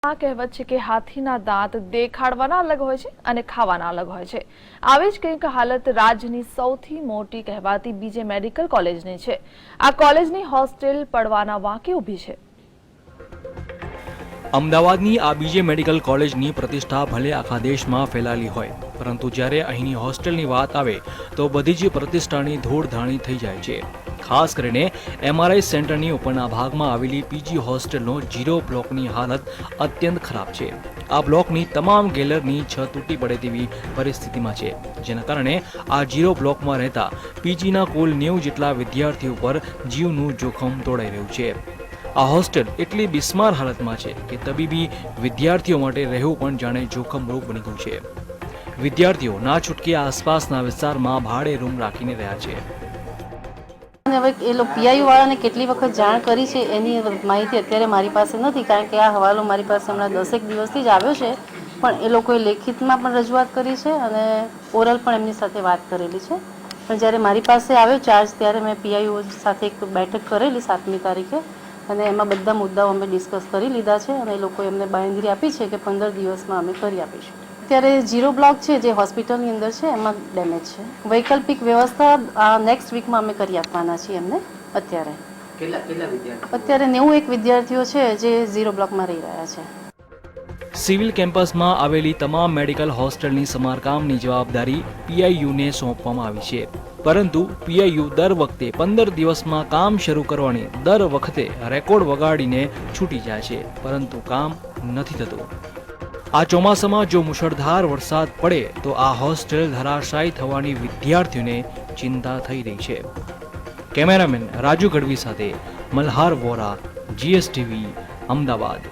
આ કહેવત છે કે હાથીના દાંત દેખાડવાના અલગ હોય છે અને ખાવાના અલગ હોય છે। આવી જ કંઈક હાલત રાજ્યની સૌથી મોટી કહેવાતી બીજે મેડિકલ કોલેજની છે। આ કોલેજની હોસ્ટેલ પડવાના વાંકે ઊભી છે। અમદાવાદની આ બીજે મેડિકલ કોલેજની પ્રતિષ્ઠા ભલે આખા દેશમાં ફેલાયેલી હોય, પરંતુ જ્યારે અહીંની હોસ્ટેલની વાત આવે તો બધી જ પ્રતિષ્ઠાની ધૂળધાણી થઈ જાય છે। ખાસ કરીને MRI સેન્ટરની ઉપરના ભાગમાં આવેલી પીજી હોસ્ટેલનો 0 બ્લોકની હાલત અત્યંત ખરાબ છે। આ બ્લોકની તમામ ગેલરની છત તૂટી પડે તેવી પરિસ્થિતિમાં છે, જેના કારણે આ 0 બ્લોકમાં રહેતા પીજીના કુલ 90 જેટલા વિદ્યાર્થીઓ પર જીવનું જોખમ તોડાઈ રહ્યું છે। આ હોસ્ટેલ એટલી બિસ્માર હાલતમાં છે કે તબીબી વિદ્યાર્થીઓ માટે રહેવું પણ જાણે જોખમરૂપ બની ગયું છે। વિદ્યાર્થીઓ ના છૂટકે આસપાસના વિસ્તારમાં ભાડે રૂમ રાખીને રહ્યા છે। હવે એ લોકો પીઆઈયુ વાળાને કેટલી વખત જાણ કરી છે એની માહિતી અત્યારે મારી પાસે નથી, કારણ કે આ હવાલો મારી પાસે હમણાં 10 દિવસથી જ આવ્યો છે, પણ એ લોકોએ લેખિતમાં પણ રજૂઆત કરી છે અને ઓરલ પણ એમની સાથે વાત કરેલી છે। પણ જ્યારે મારી પાસે આવ્યો ચાર્જ ત્યારે મેં પીઆઈયુ સાથે એક બેઠક કરેલી 7મી તારીખે અને એમાં બધા મુદ્દાઓ અમે ડિસ્કસ કરી લીધા છે અને એ લોકોએ અમને બાંયધરી આપી છે કે 15 દિવસમાં અમે કરી આપીશું। અત્યારે 0 બ્લોક છે જે હોસ્પિટલની અંદર છે એમાં ડેમેજ છે। વૈકલ્પિક વ્યવસ્થા નેક્સ્ટ વીકમાં અમે કરી આપવાના છીએ એમને। અત્યારે અત્યારે 91 વિદ્યાર્થીઓ છે જે 0 બ્લોકમાં રહી રહ્યા છે। સિવિલ કેમ્પસમાં આવેલી તમામ મેડિકલ હોસ્ટેલની સમારકામની જવાબદારી પીઆઈયુને સોંપવામાં આવી છે, પરંતુ પીઆઈયુ દર વખતે 15 દિવસમાં કામ શરૂ કરવાની દર વખતે રેકોર્ડ વગાડીને છૂટી જાય છે, પરંતુ કામ નથી થતું। આ ચોમાસામાં જો મુશળધાર વરસાદ પડે તો આ હોસ્ટેલ ધરાશાયી થવાની વિદ્યાર્થીઓને ચિંતા થઈ રહી છે। કેમેરામેન રાજુ ગઢવી સાથે મલ્હાર વોરા, GSTV, અમદાવાદ।